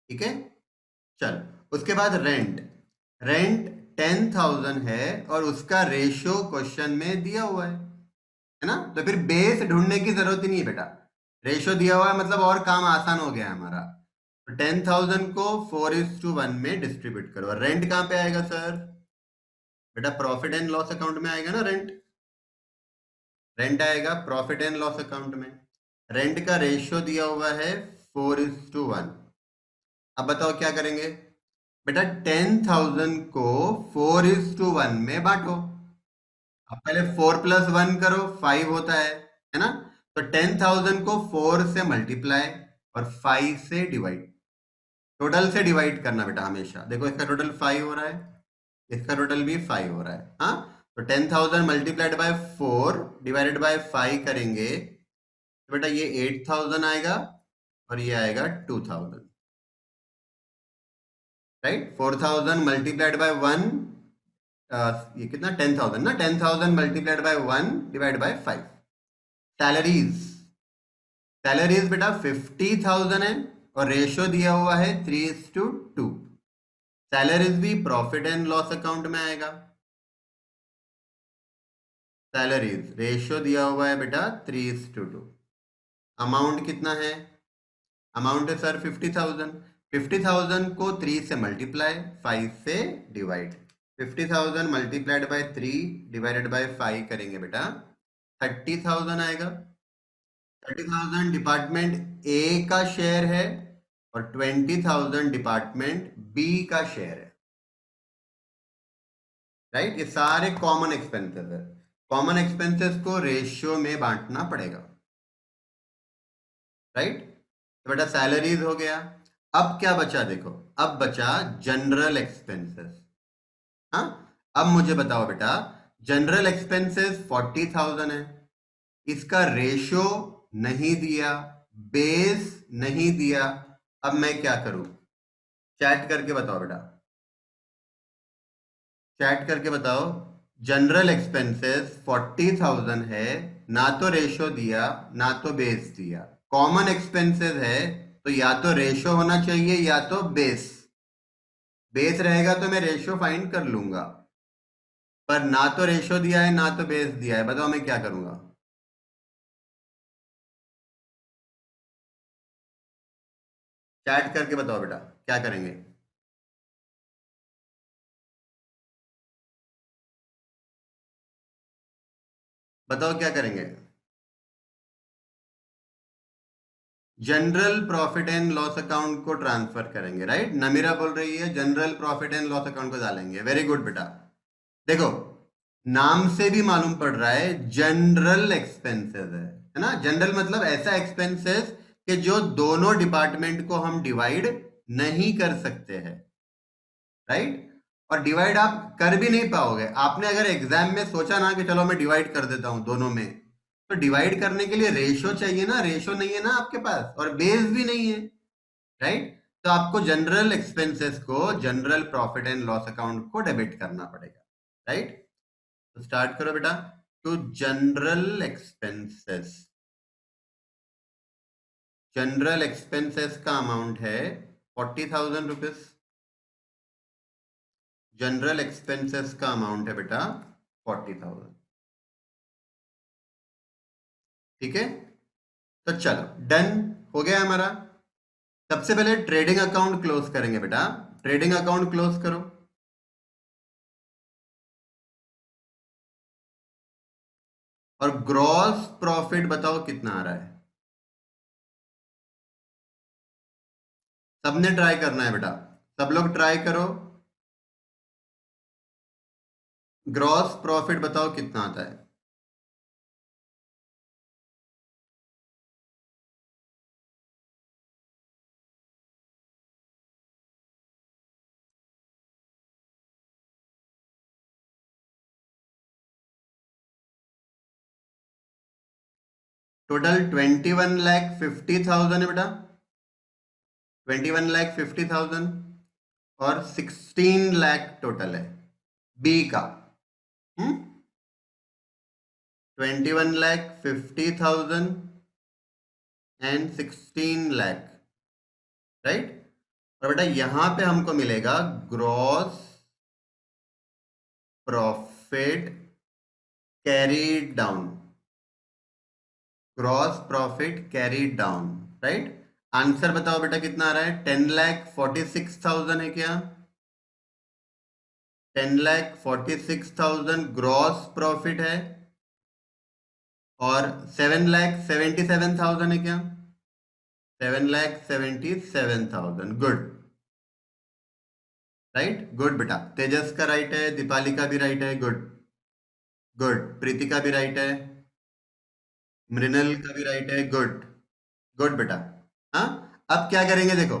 ठीक है। चल उसके बाद रेंट, रेंट 10,000 है और उसका रेशियो क्वेश्चन में दिया हुआ है ना, तो फिर बेस ढूंढने की जरूरत ही नहीं है बेटा, रेशियो दिया हुआ है मतलब और काम आसान हो गया है हमारा। तो 10,000 को 4:1 में डिस्ट्रीब्यूट करो। रेंट कहां पे आएगा सर, बेटा प्रॉफिट एंड लॉस अकाउंट में आएगा ना रेंट, रेंट आएगा प्रॉफिट एंड लॉस अकाउंट में। रेंट का रेशियो दिया हुआ है 4:1। अब बताओ क्या करेंगे बेटा, 10,000 को 4:1 में बांटो। अब पहले 4 + 1 करो 5 होता है ना, तो 10,000 को 4 से मल्टीप्लाई और 5 से डिवाइड, टोटल से डिवाइड करना बेटा हमेशा। देखो इसका टोटल 5 हो रहा है, इसका टोटल भी 5 हो रहा है, हाँ। तो 10,000 मल्टीप्लाइड बाय 4 डिवाइडेड बाय 5 करेंगे तो बेटा ये 8,000 आएगा और ये आएगा 2,000, राइट। 4,000 मल्टीप्लाइड बाय 1, ये कितना 10,000 ना, 10,000 multiplied by 1 divide by 5। Salaries, salaries बेटा 50,000 है और रेशियो दिया हुआ है 3:2। सैलरीज भी प्रॉफिट एंड लॉस अकाउंट में आएगा। सैलरीज रेशियो दिया हुआ है बेटा 3:2। अमाउंट कितना है, अमाउंट है सर 50,000। 50,000 को 3 से मल्टीप्लाई 5 से divide, 50,000 multiplied by 3 divided by 5 करेंगे बेटा 30,000 आएगा। 30,000 डिपार्टमेंट ए का शेयर है और 20,000 डिपार्टमेंट बी का शेयर है, राइट। ये सारे कॉमन एक्सपेंसेस है, कॉमन एक्सपेंसेस को रेशियो में बांटना पड़ेगा, राइट। तो बेटा सैलरीज हो गया। अब क्या बचा देखो, अब बचा जनरल एक्सपेंसेस। हाँ, अब मुझे बताओ बेटा, जनरल एक्सपेंसेस 40,000 है, इसका रेशियो नहीं दिया, बेस नहीं दिया। अब मैं क्या करूं, चैट करके बताओ बेटा, चैट करके बताओ। जनरल एक्सपेंसेस 40,000 है, ना तो रेशियो दिया ना तो बेस दिया। कॉमन एक्सपेंसेस है तो या तो रेशियो होना चाहिए या तो बेस, बेस रहेगा तो मैं रेशियो फाइंड कर लूंगा, पर ना तो रेशियो दिया है ना तो बेस दिया है, बताओ मैं क्या करूंगा। चैट करके बताओ बेटा क्या करेंगे। बताओ क्या करेंगे। General profit and loss account को ट्रांसफर करेंगे, राइट। नमीरा बोल रही है general profit and loss account को डालेंगे, वेरी गुड बेटा। देखो नाम से भी मालूम पड़ रहा है जनरल एक्सपेंसेस है ना, जनरल मतलब ऐसा एक्सपेंसेस कि जो दोनों डिपार्टमेंट को हम डिवाइड नहीं कर सकते हैं, राइट। और डिवाइड आप कर भी नहीं पाओगे, आपने अगर एग्जाम में सोचा ना कि चलो मैं डिवाइड कर देता हूं दोनों में, तो डिवाइड करने के लिए रेशो चाहिए ना, रेशो नहीं है ना आपके पास और बेस भी नहीं है, राइट। तो आपको जनरल एक्सपेंसेस को general profit and loss account को डेबिट करना पड़ेगा, राइट। तो स्टार्ट करो बेटा। तो जनरल एक्सपेंसेस, जनरल एक्सपेंसेस का अमाउंट है 40,000 रुपीज। जनरल एक्सपेंसेस का अमाउंट है बेटा 40,000, ठीक है। तो चलो डन हो गया हमारा। सबसे पहले ट्रेडिंग अकाउंट क्लोज करेंगे बेटा, ट्रेडिंग अकाउंट क्लोज करो। और ग्रॉस प्रॉफिट बताओ कितना आ रहा है। सबने ट्राई करना है बेटा, सब लोग ट्राई करो। ग्रॉस प्रॉफिट बताओ कितना आता है। टोटल 21,50,000 है बेटा, 21,50,000 और 16 लाख टोटल है बी का। 21,50,000 एंड 16 लाख, राइट। और बेटा यहां पे हमको मिलेगा gross profit carried down, gross profit carried down, right. Answer बताओ बेटा कितना आ रहा है। 10,46,000 है क्या। 10,46,000 ग्रॉस प्रॉफिट है और 7,77,000 है क्या। 7,77,000, गुड, राइट, गुड बेटा। तेजस का राइट है, दीपाली का भी राइट है, गुड गुड, प्रीति का भी राइट है, मृणल का भी राइट है, गुड गुड बेटा। हाँ, अब क्या करेंगे देखो,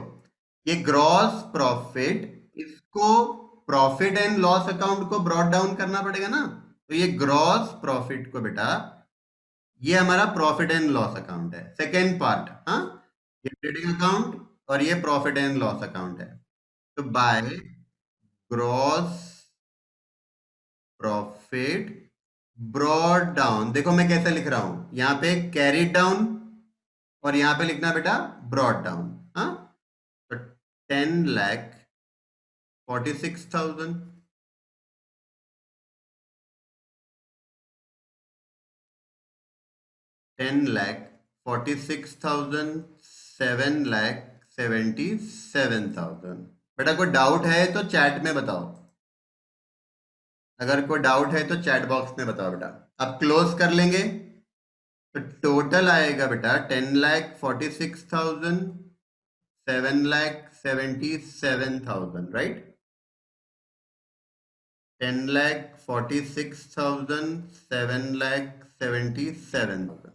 ये ग्रॉस प्रॉफिट, इसको प्रॉफिट एंड लॉस अकाउंट को ब्रॉट डाउन करना पड़ेगा ना। तो ये ग्रॉस प्रॉफिट को बेटा, ये हमारा प्रॉफिट एंड लॉस अकाउंट है, सेकेंड पार्ट। हाँ, ये ट्रेडिंग अकाउंट और ये प्रॉफिट एंड लॉस अकाउंट है। तो by gross profit brought down, देखो मैं कैसे लिख रहा हूं, यहां पे कैरी डाउन और यहां पे लिखना बेटा ब्रॉट डाउन। हाँ, तो 10,46,000, 10,46,000, 7,77,000। बेटा कोई डाउट है तो चैट में बताओ, अगर कोई डाउट है तो चैट बॉक्स में बताओ बेटा। अब क्लोज कर लेंगे तो टोटल आएगा बेटा 10,46,000, 7,77,000, राइट। 10,46,000, 7,77,000।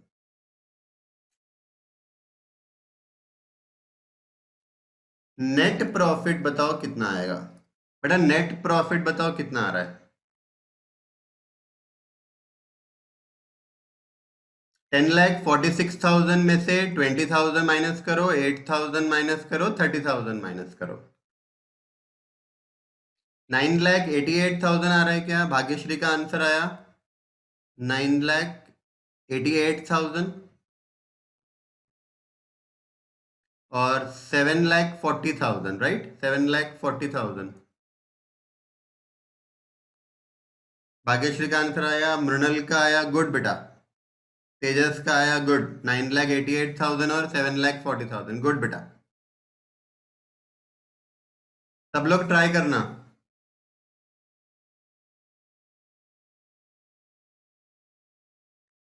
नेट प्रॉफिट बताओ कितना आएगा। बेटा नेट प्रॉफिट बताओ कितना आ रहा है। 10,46,000 में से 20,000 माइनस करो, 8,000 माइनस करो, 30,000 माइनस करो, 9,88,000 आ रहा है क्या। भाग्यश्री का आंसर आया 9,88,000 और 7,40,000, राइट, 7,40,000। भाग्यश्री का आंसर आया, मृणल का आया, गुड बेटा। तेजस का आया, गुड, 9,88,000 और 7,40,000, गुड बेटा। सब लोग ट्राई करना।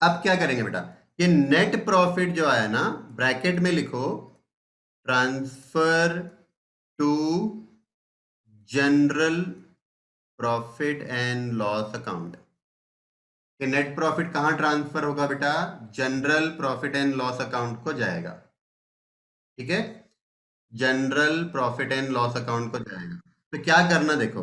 अब क्या करेंगे बेटा, ये नेट प्रॉफिट जो आया ना, ब्रैकेट में लिखो transfer to general profit and loss account. कि नेट प्रॉफिट कहां ट्रांसफर होगा बेटा, general profit and loss account को जाएगा, ठीक है, general profit and loss account को जाएगा। तो क्या करना देखो,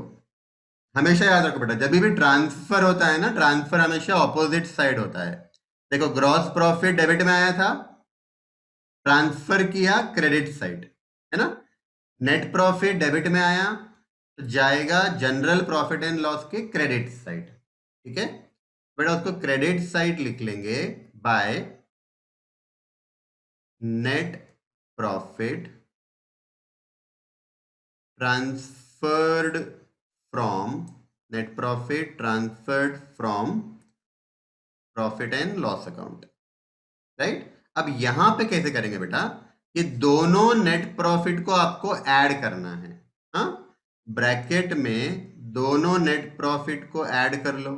हमेशा याद रखो बेटा, जब भी ट्रांसफर होता है ना, ट्रांसफर हमेशा ऑपोजिट साइड होता है। देखो ग्रॉस प्रॉफिट डेबिट में आया था, ट्रांसफर किया क्रेडिट साइड, है ना। नेट प्रॉफिट डेबिट में आया तो जाएगा जनरल प्रॉफिट एंड लॉस के क्रेडिट साइड, ठीक है। बेटा उसको क्रेडिट साइड लिख लेंगे by net profit transferred from, net profit transferred from profit and loss account, right. अब यहां पे कैसे करेंगे बेटा, ये दोनों नेट प्रॉफिट को आपको ऐड करना है। हाँ, ब्रैकेट में दोनों नेट प्रॉफिट को ऐड कर लो,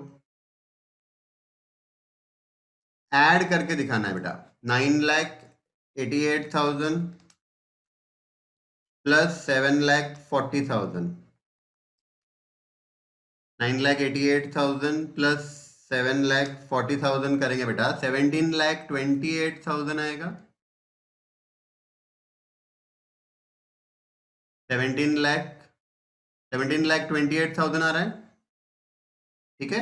ऐड करके दिखाना है बेटा। 9,88,000 प्लस 7,40,000। 9,88,000 प्लस 7,40,000 करेंगे बेटा, 17,28,000 आएगा। 17,28,000 आ रहा है। ठीक है,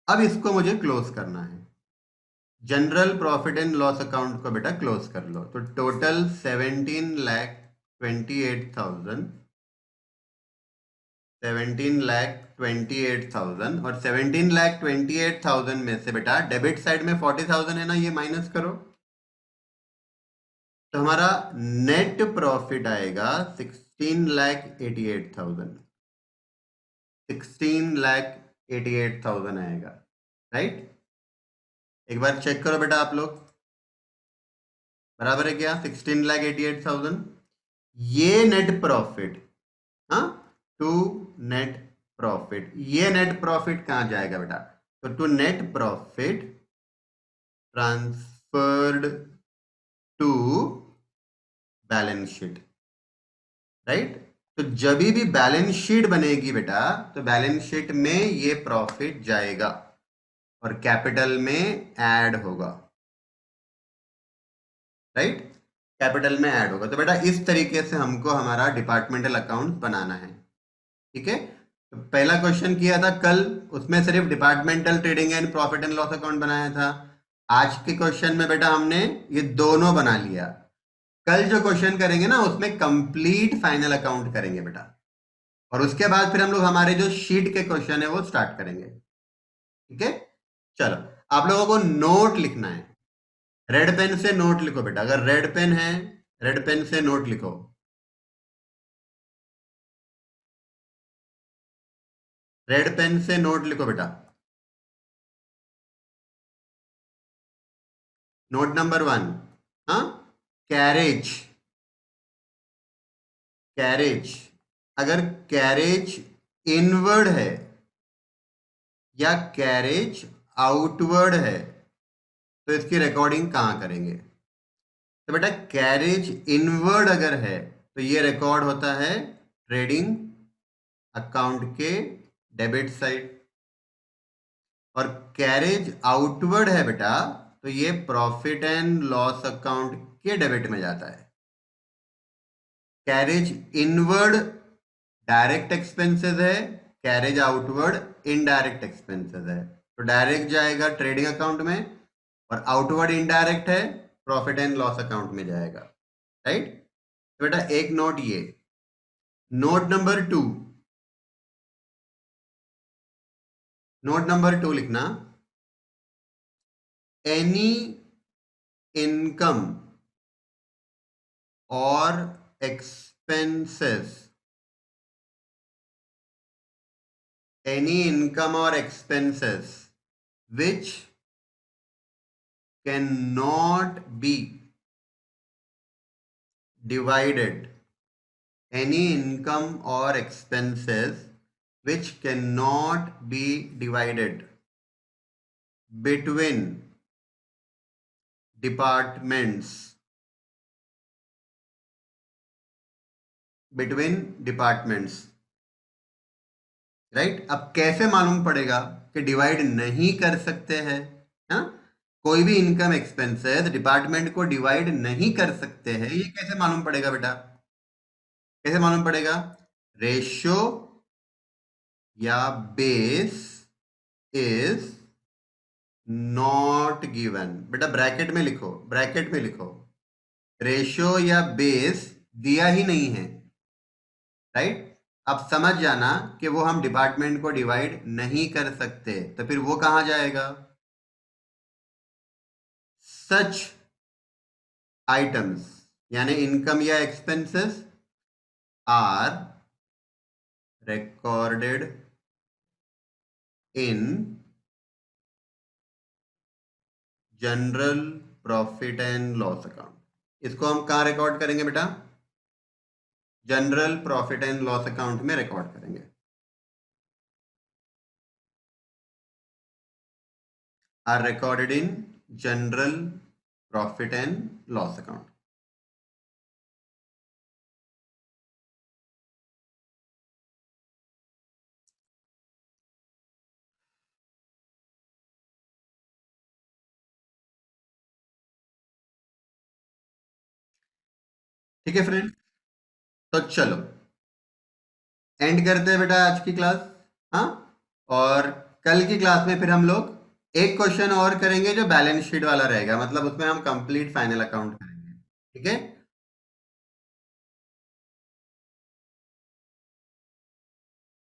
अब इसको मुझे क्लोज करना है। General profit and loss account को बेटा क्लोज कर लो। तो टोटल 17,28,000, 17,28,000 और 17,28,000 में से बेटा डेबिट साइड में 40,000 है ना, ये माइनस करो। तो हमारा नेट प्रॉफिट आएगा 16,88,000। 16,88,000 आएगा, राइट। एक बार चेक करो बेटा आप लोग, बराबर है क्या 16,88,000? ये नेट प्रॉफिट, हाँ, टू नेट प्रॉफिट, ये नेट प्रॉफिट कहां जाएगा बेटा? तो to net profit transferred to balance sheet, right. तो जब भी बैलेंस शीट बनेगी बेटा, तो बैलेंस शीट में ये प्रॉफिट जाएगा और कैपिटल में ऐड होगा, राइट। कैपिटल में ऐड होगा। तो बेटा इस तरीके से हमको हमारा डिपार्टमेंटल अकाउंट बनाना है, ठीक है। तो पहला क्वेश्चन किया था कल, उसमें सिर्फ departmental trading and profit and loss account बनाया था। आज के क्वेश्चन में बेटा हमने ये दोनों बना लिया। कल जो क्वेश्चन करेंगे ना, उसमें कंप्लीट फाइनल अकाउंट करेंगे बेटा, और उसके बाद फिर हम लोग हमारे जो शीट के क्वेश्चन है वो स्टार्ट करेंगे, ठीक है। चलो, आप लोगों को नोट लिखना है। रेड पेन से नोट लिखो बेटा, अगर रेड पेन है रेड पेन से नोट लिखो। रेड पेन से नोट लिखो बेटा। नोट नंबर 1, हाँ, कैरेज। कैरेज, अगर कैरेज इनवर्ड है या कैरेज आउटवर्ड है, तो इसकी रिकॉर्डिंग कहां करेंगे? तो बेटा कैरेज इनवर्ड अगर है तो ये रिकॉर्ड होता है ट्रेडिंग अकाउंट के डेबिट साइड, और कैरेज आउटवर्ड है बेटा तो ये प्रॉफिट एंड लॉस अकाउंट के डेबिट में जाता है। कैरेज इनवर्ड डायरेक्ट एक्सपेंसेस है, कैरेज आउटवर्ड इनडायरेक्ट एक्सपेंसेस है। तो डायरेक्ट जाएगा ट्रेडिंग अकाउंट में, और आउटवर्ड इनडायरेक्ट है, प्रॉफिट एंड लॉस अकाउंट में जाएगा, राइट। तो बेटा एक नोट ये। नोट नंबर 2, नोट नंबर 2 लिखना, एनी इनकम और expenses, any income or expenses which cannot be divided, any income or expenses which cannot be divided between departments, between departments, right. अब कैसे मालूम पड़ेगा कि डिवाइड नहीं कर सकते हैं? हाँ, कोई भी इनकम एक्सपेंसेस डिपार्टमेंट को डिवाइड नहीं कर सकते हैं, ये कैसे मालूम पड़ेगा बेटा? कैसे मालूम पड़ेगा? रेशियो या बेस इज नॉट गिवन। बेटा ब्रैकेट में लिखो, ब्रैकेट में लिखो, रेशियो या बेस दिया ही नहीं है, राइट। अब समझ जाना कि वो हम डिपार्टमेंट को डिवाइड नहीं कर सकते, तो फिर वो कहां जाएगा? सच आइटम्स यानी इनकम या expenses are recorded in general profit and loss account. इसको हम कहां रिकॉर्ड करेंगे बेटा? General profit and loss account में रिकॉर्ड करेंगे। Are recorded in general profit and loss account. ठीक है फ्रेंड, तो चलो एंड करते हैं बेटा आज की क्लास। हाँ, और कल की क्लास में फिर हम लोग एक क्वेश्चन और करेंगे जो बैलेंस शीट वाला रहेगा, मतलब उसमें हम कंप्लीट फाइनल अकाउंट करेंगे। ठीक है।